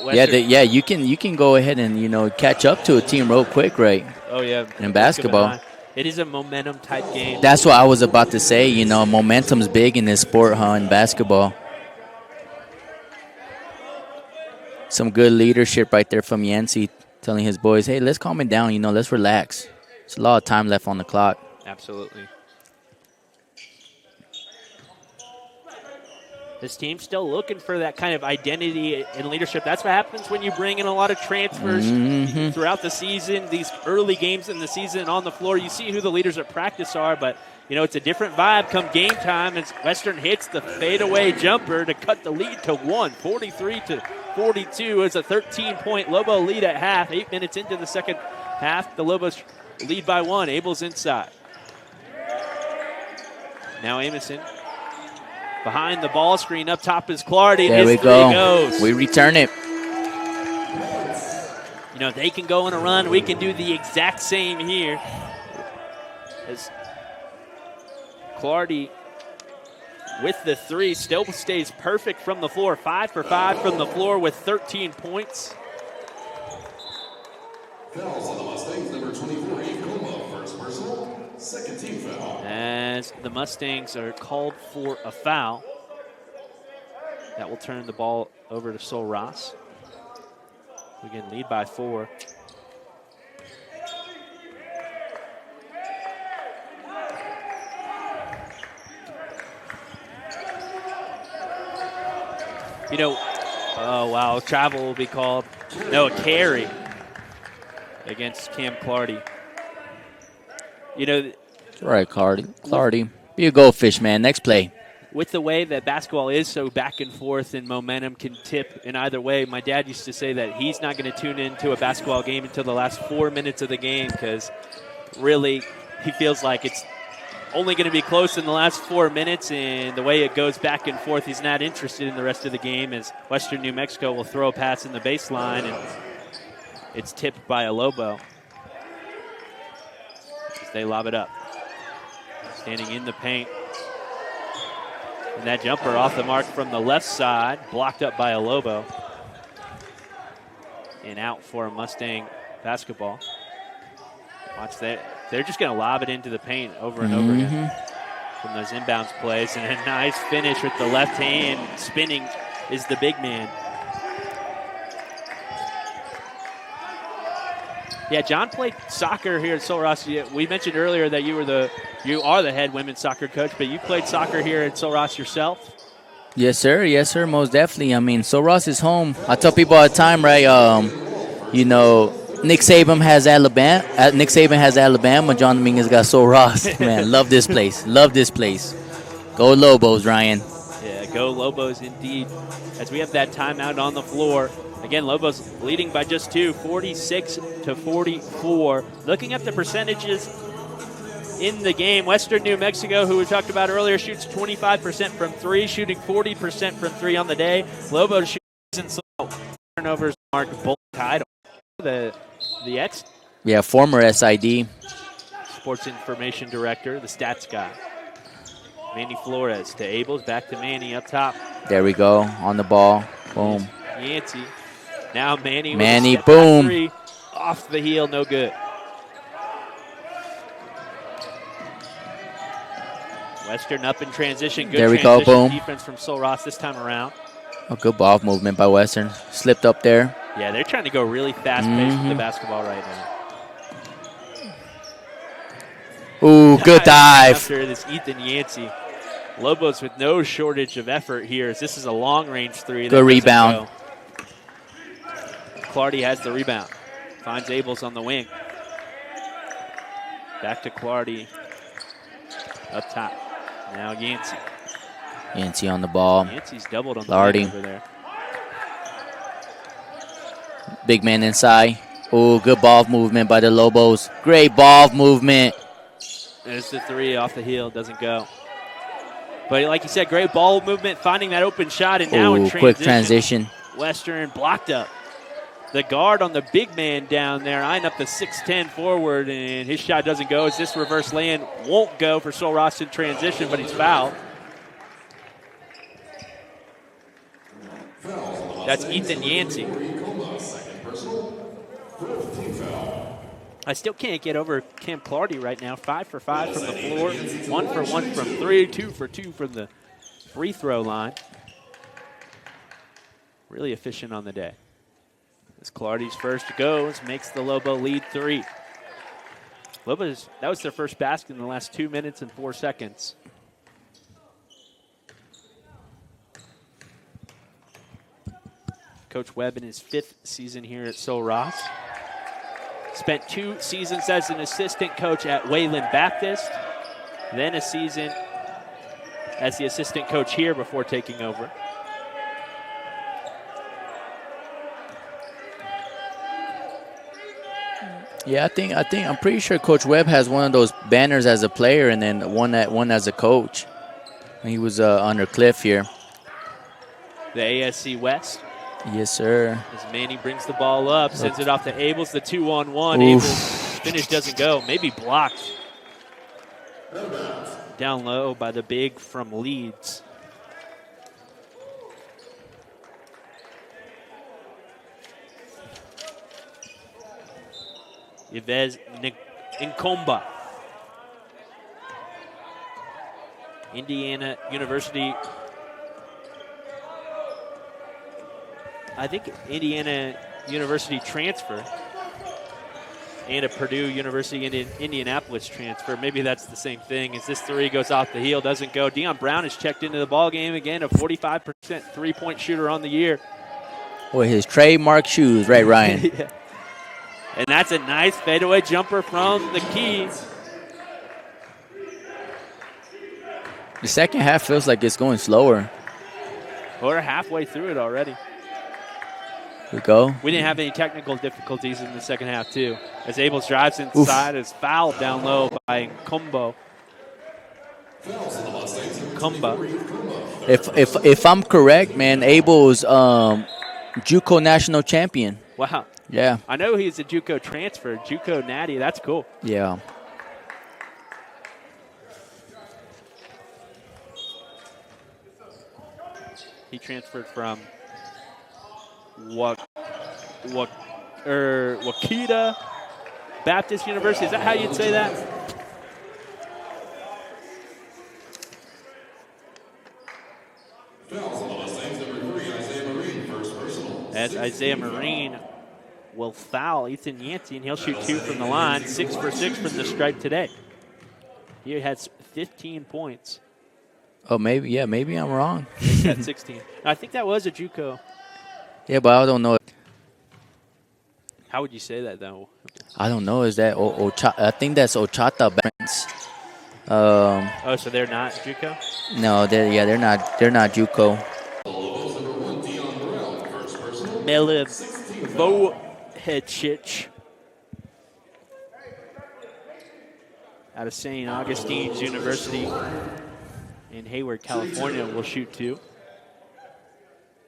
Western. Yeah, you can go ahead and catch up to a team real quick, right? Oh yeah, in basketball, it is a momentum type game. That's what I was about to say. Momentum's big in this sport, in basketball. Some good leadership right there from Yancey, telling his boys, "Hey, let's calm it down. Let's relax. There's a lot of time left on the clock." Absolutely. This team's still looking for that kind of identity and leadership. That's what happens when you bring in a lot of transfers throughout the season, these early games in the season on the floor. You see who the leaders at practice are, but, it's a different vibe come game time as Western hits the fadeaway jumper to cut the lead to 1, 43-42 as a 13-point Lobo lead at half. 8 minutes into the second half, the Lobos lead by 1. Abel's inside. Now Amoson. Behind the ball screen, up top is Clardy. There we go. Goes. We return it. They can go on a run. We can do the exact same here. As Clardy with the 3 still stays perfect from the floor. 5 for 5 from the floor with 13 points. Fouls on the Mustangs, number 24, Coma, first personal, second team foul. As the Mustangs are called for a foul. That will turn the ball over to Sul Ross. We can lead by 4. Oh wow, travel will be called. No, a carry against Cam Clardy. Right, Clardy. Be a goldfish, man. Next play. with the way that basketball is so back and forth and momentum can tip in either way, my dad used to say that he's not going to tune into a basketball game until the last 4 minutes of the game because really he feels like it's only going to be close in the last 4 minutes, and the way it goes back and forth, he's not interested in the rest of the game as Western New Mexico will throw a pass in the baseline, and it's tipped by a Lobo as they lob it up. Standing in the paint. And that jumper off the mark from the left side, blocked up by a Lobo. And out for a Mustang basketball. Watch that. They're just going to lob it into the paint over and over again from those inbounds plays. And a nice finish with the left hand. Spinning is the big man. Yeah, John played soccer here at Sul Ross. We mentioned earlier that you are the head women's soccer coach, but you played soccer here at Sul Ross yourself? Yes, sir. Yes, sir. Most definitely. I mean, Sul Ross is home. I tell people all the time, right? Nick Saban has Alabama. John Dominguez got Sul Ross. Man, love this place. Love this place. Go Lobos, Ryan. Yeah, go Lobos indeed. As we have that timeout on the floor. Again, Lobos leading by just 2, 46-44. Looking at the percentages in the game, Western New Mexico, who we talked about earlier, shoots 25% from 3, shooting 40% from 3 on the day. Lobos shoots turnovers mark both title. The ex former SID sports information director, the stats guy. Manny Flores to Abels, back to Manny up top. There we go, on the ball. Boom. Yancey. Now Manny boom. 3, off the heel, no good. Western up in transition. Good there we go, boom. Defense from Sul Ross this time around. A good ball movement by Western. Slipped up there. Yeah, they're trying to go really fast-paced with the basketball right now. Ooh, good dive. After this Ethan Yancey. Lobos with no shortage of effort here as this is a long-range 3. Good rebound. Clardy has the rebound. Finds Abels on the wing. Back to Clardy. Up top. Now Yancey. Yancey on the ball. Yancey's doubled on the Clardy over there. Big man inside. Ooh, good ball movement by the Lobos. Great ball movement. There's the 3 off the heel. Doesn't go. But like you said, great ball movement, finding that open shot, and now in transition. Quick transition. Western blocked up. The guard on the big man down there, eyeing up the 6'10 forward, and his shot doesn't go as this reverse lay-in won't go for Sul Ross in transition, but he's fouled. That's Ethan Yancey. I still can't get over Cam Clardy right now. 5 for 5 from the floor, 1 for 1 from 3, 2 for 2 from the free throw line. Really efficient on the day. As Clardy's first goes, makes the Lobo lead 3. Lobos, that was their first basket in the last 2 minutes and 4 seconds. Coach Webb in his 5th season here at Sul Ross. Spent 2 seasons as an assistant coach at Wayland Baptist, then a season as the assistant coach here before taking over. Yeah, I'm pretty sure Coach Webb has one of those banners as a player and then one as a coach. He was under Cliff here. The ASC West. Yes, sir. As Manny brings the ball up, sends it off to Abels, the 2-on-1. Abels' finish doesn't go, maybe blocked. Down low by the big from Leeds. Yves Nkomba. Indiana University. I think Indiana University transfer and a Purdue University in Indianapolis transfer. Maybe that's the same thing. As this 3 goes off the heel, doesn't go. Deion Brown has checked into the ball game again, a 45% three-point shooter on the year. Boy, his trademark shoes, right, Ryan? Yeah. And that's a nice fadeaway jumper from the key. The second half feels like it's going slower. We're halfway through it already. Here we go. We didn't have any technical difficulties in the second half, too. As Abels drives inside, is fouled down low by Kumba. If I'm correct, man, Abel's JUCO national champion. Wow. Yeah. I know he's a JUCO transfer, JUCO natty. That's cool. Yeah. He transferred from Wakita Baptist University. Is that how you'd say that? As Isaiah Marine will foul Ethan Yancey, and he'll shoot 2 from the line, 6 for 6 from the stripe today. He has 15 points. Oh, maybe I'm wrong. He's got 16. I think that was a JUCO. Yeah, but I don't know. How would you say that, though? I don't know. Is that I think that's Ochata Bands. Oh, so they're not JUCO? No, they're not JUCO. Milivojevic out of St. Augustine's University in Hayward, California, will shoot 2.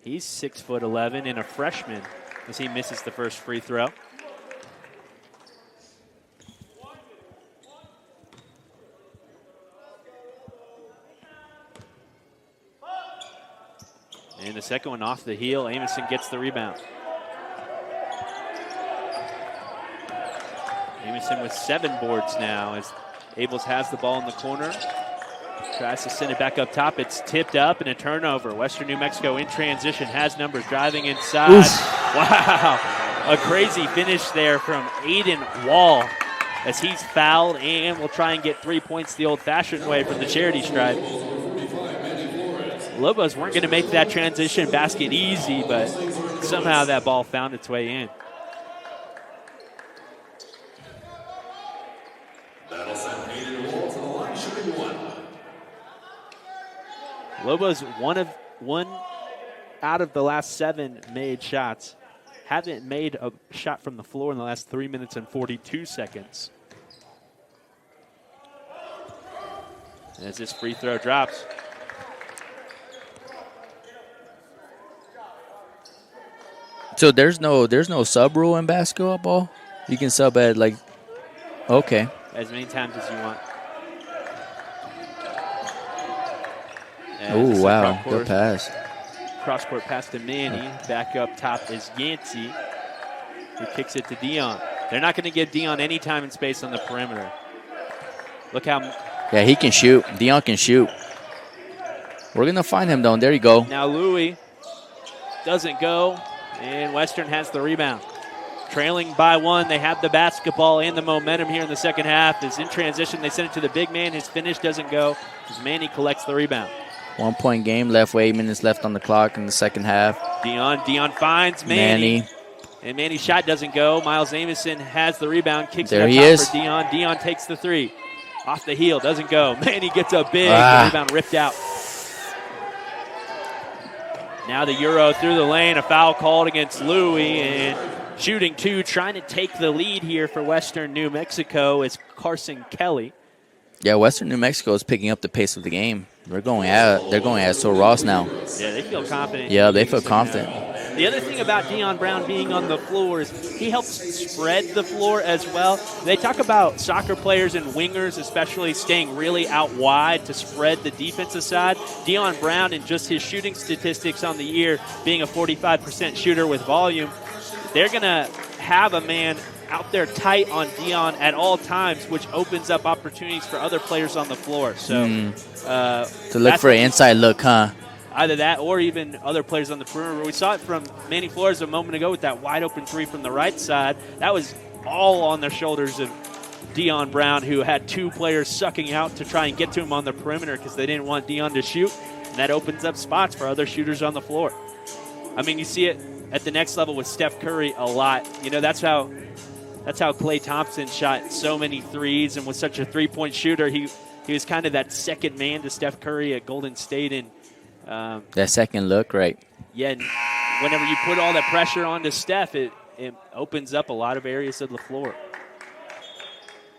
He's 6'11" and a freshman as he misses the first free throw. And the second one off the heel. Amison gets the rebound. Amison with 7 boards now as Abels has the ball in the corner. Tries to send it back up top. It's tipped up and a turnover. Western New Mexico in transition, has numbers, driving inside. Oof. Wow, a crazy finish there from Aiden Wall as he's fouled and will try and get 3 points the old-fashioned way from the charity stripe. Lobos weren't going to make that transition basket easy, but somehow that ball found its way in. Lobos one out of the last 7 made shots. Haven't made a shot from the floor in the last 3 minutes and 42 seconds. As this free throw drops. So there's no sub rule in basketball? You can sub at okay. As many times as you want. Oh, wow, good pass. Cross-court pass to Manny. Back up top is Yancey, who kicks it to Dion. They're not going to give Dion any time and space on the perimeter. Look how... Yeah, he can shoot. Dion can shoot. We're going to find him, though. There you go. Now Louis doesn't go, and Western has the rebound. Trailing by 1, they have the basketball and the momentum here in the second half. Is in transition. They send it to the big man. His finish doesn't go as Manny collects the rebound. 1 point game left with 8 minutes left on the clock in the second half. Dion finds Manny. And Manny's shot doesn't go. Miles Amison has the rebound, kicks it up top for Dion. Dion takes the 3. Off the heel, doesn't go. Manny gets a big rebound ripped out. Now the Euro through the lane, a foul called against Louis, and shooting 2, trying to take the lead here for Western New Mexico is Carson Kelly. Yeah, Western New Mexico is picking up the pace of the game. They're going at So Ross now. Yeah, they feel confident. Yeah, they feel confident. The other thing about Dion Brown being on the floor is he helps spread the floor as well. They talk about soccer players and wingers especially staying really out wide to spread the defensive side. Dion Brown, in just his shooting statistics on the year, being a 45% shooter with volume, they're going to have a man out there tight on Dion at all times, which opens up opportunities for other players on the floor. So to look for an inside look, huh? Either that or even other players on the perimeter. We saw it from Manny Flores a moment ago with that wide open 3 from the right side. That was all on the shoulders of Dion Brown, who had 2 players sucking out to try and get to him on the perimeter because they didn't want Dion to shoot. And that opens up spots for other shooters on the floor. I mean, you see it at the next level with Steph Curry a lot. You know, that's how Klay Thompson shot so many threes and was such a three-point shooter. He he was kind of that second man to Steph Curry at Golden State. And that second look, right? yeah, and whenever you put all that pressure onto Steph, it opens up a lot of areas of the floor.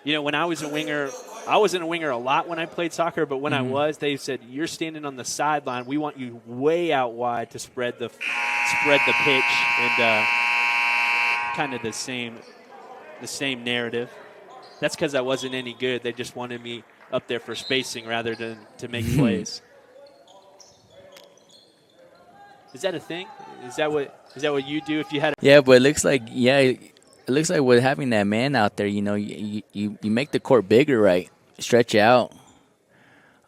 You know, when I was a winger, I wasn't a winger a lot when I played soccer, but when I was, they said, you're standing on the sideline. We want you way out wide to spread the pitch, and kind of the same narrative. That's because I wasn't any good. They just wanted me up there for spacing rather than to make plays. Is that a thing? Is that what you do if you had? Yeah, but it looks like with having that man out there, you know, you make the court bigger, right? Stretch out.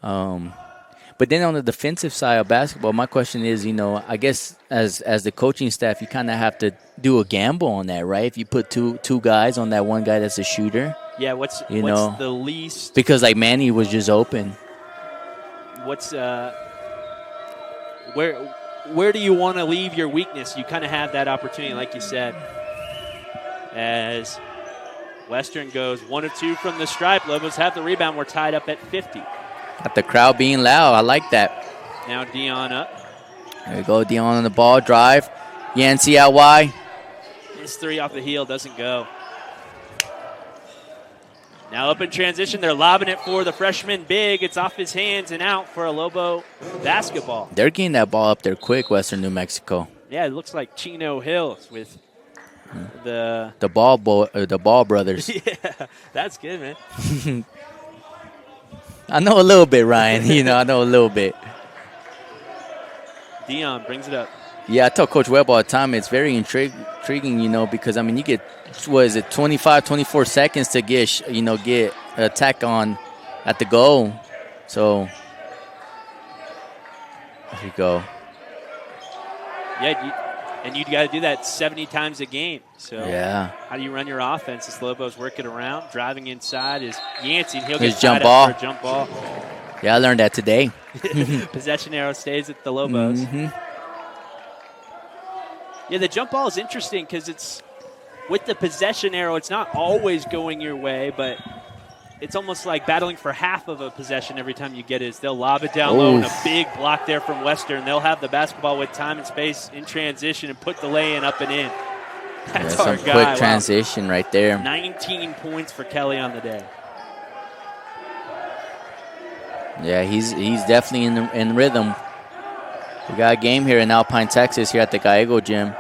But then on the defensive side of basketball, my question is, you know, I guess as the coaching staff, you kind of have to do a gamble on that, right? If you put two guys on that one guy that's a shooter. Yeah, what's the least? Because like Manny was just open. What's where do you want to leave your weakness? You kind of have that opportunity, like you said. As Western goes 1 of 2 from the stripe, Lobos have the rebound. We're tied up at 50. Got the crowd being loud. I like that. Now Dion up. There we go. Dion on the ball. Drive. Yancey out wide. His three off the heel doesn't go. Now up in transition. They're lobbing it for the freshman big. It's off his hands and out for a Lobo basketball. They're getting that ball up there quick, Western New Mexico. Yeah, it looks like Chino Hills with the Ball brothers. Yeah, that's good, man. I know a little bit, Ryan. You know, I know a little bit. Dion brings it up. Yeah, I tell Coach Webb all the time, it's very intriguing, you know, because, I mean, you get, 24 seconds to get an attack on at the goal. So, there you go. Yeah, and you got to do that 70 times a game. So, yeah. How do you run your offense as Lobos work it around? Driving inside is Yancey. He'll His get jump tied ball. up for a jump ball. Yeah, I learned that today. Possession arrow stays at the Lobos. Yeah, the jump ball is interesting because it's with the possession arrow, it's not always going your way, but it's almost like battling for half of a possession every time you get it. They'll lob it down low and a big block there from Western. They'll have the basketball with time and space in transition and put the lay-in up and in. That's our some guy. Quick transition right there. 19 points for Kelly on the day. Yeah, he's definitely in rhythm. We got a game here in Alpine, Texas, here at the Gallego Gym.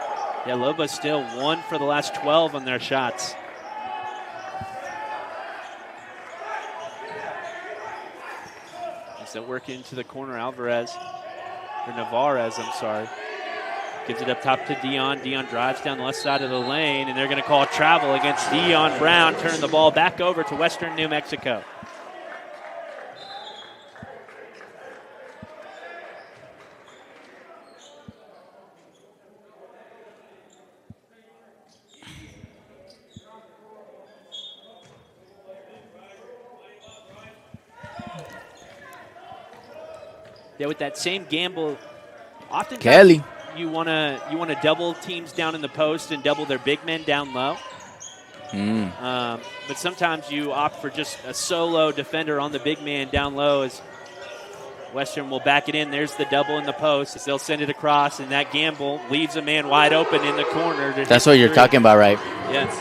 Yeah, Lobos still 1 for the last 12 on their shots. As they work into the corner, Navarez, I'm sorry. Gives it up top to Dion. Dion drives down the left side of the lane, and they're going to call travel against Dion Brown, turning the ball back over to Western New Mexico. Yeah, with that same gamble, often Kelly. you want to double teams down in the post and double their big men down low. But sometimes you opt for just a solo defender on the big man down low as Western will back it in. There's the double in the post. They'll send it across, and that gamble leaves a man wide open in the corner. That's what you're talking about, right? Yes.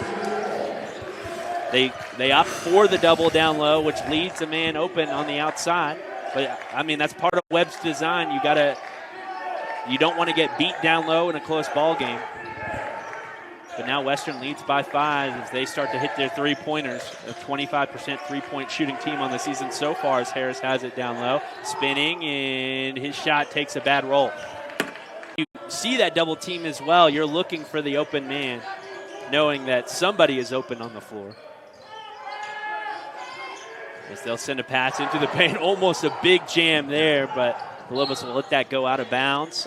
They opt for the double down low, which leaves a man open on the outside. But, I mean, that's part of Webb's design. You don't want to get beat down low in a close ball game. But now Western leads by 5 as they start to hit their three-pointers. A 25% three-point shooting team on the season so far as Harris has it down low. Spinning, and his shot takes a bad roll. You see that double team as well. You're looking for the open man, knowing that somebody is open on the floor. As they'll send a pass into the paint. Almost a big jam there, but the Lobos will let that go out of bounds.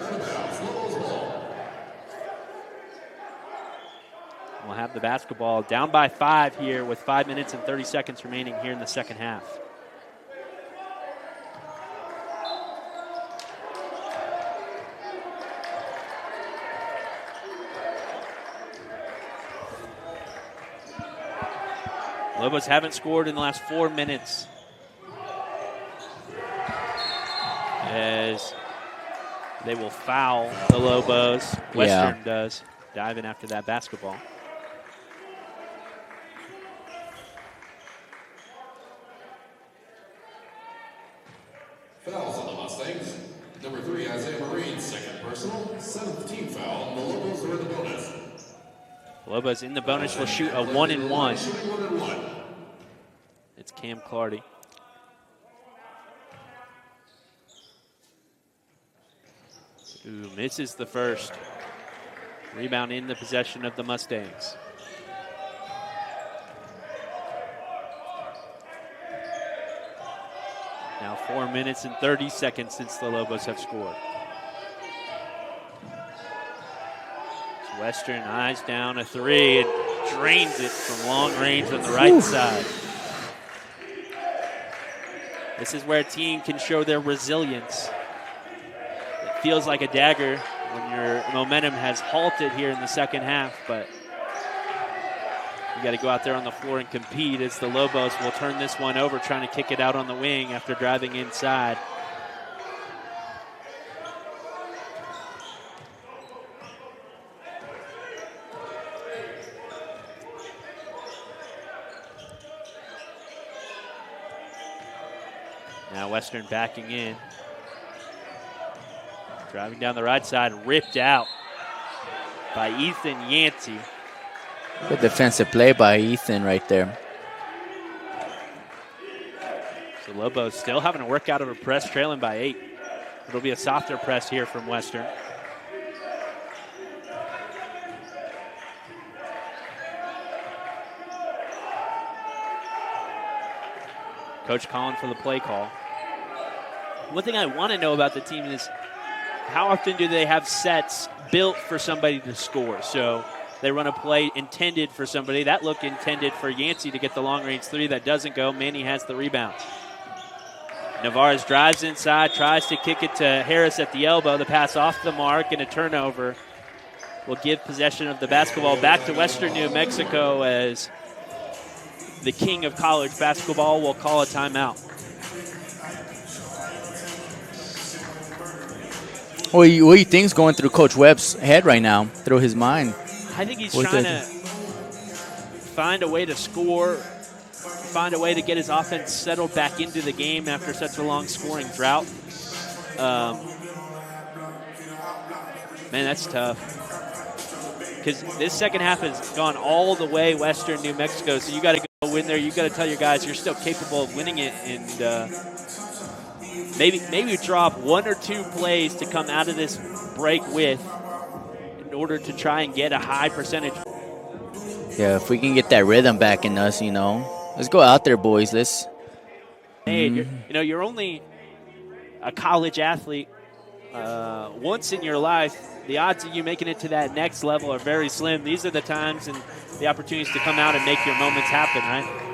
We'll have the basketball down by 5 here with 5 minutes and 30 seconds remaining here in the second half. Lobos haven't scored in the last 4 minutes. as they will foul the Lobos. Western does, diving after that basketball. Fouls on the Mustangs. Number 3, Isaiah Marine, second personal, 7th team foul. The Lobos are in the bonus. Lobos in the bonus will shoot a 1-and-1. Shooting 1-and-1. It's Cam Clardy. Ooh, misses the first. Rebound in the possession of the Mustangs. Now 4 minutes and 30 seconds since the Lobos have scored. Western eyes down a three and drains it from long range on the right side. This is where a team can show their resilience. It feels like a dagger when your momentum has halted here in the second half, but you got to go out there on the floor and compete as the Lobos will turn this one over, trying to kick it out on the wing after driving inside. Now Western backing in. Driving down the right side, ripped out by Ethan Yancey. Good defensive play by Ethan right there. So Lobos still having to work out of a press, trailing by 8. It'll be a softer press here from Western. Coach calling for the play call. One thing I want to know about the team is how often do they have sets built for somebody to score? So they run a play intended for somebody. That looked intended for Yancey to get the long-range three. That doesn't go. Manny has the rebound. Navarez drives inside, tries to kick it to Harris at the elbow. The pass off the mark and a turnover will give possession of the basketball back to Western New Mexico as the king of college basketball will call a timeout. What do you think's going through Coach Webb's head right now, through his mind? I think he's trying to find a way to score, find a way to get his offense settled back into the game after such a long scoring drought. Man, that's tough. Because this second half has gone all the way Western New Mexico, so you got to go in there. You got to tell your guys you're still capable of winning it, and maybe drop 1 or 2 plays to come out of this break with in order to try and get a high percentage. Yeah, if we can get that rhythm back in us, let's go out there, boys. Let's. Hey, you're only a college athlete once in your life. The odds of you making it to that next level are very slim. These are the times and the opportunities to come out and make your moments happen, right?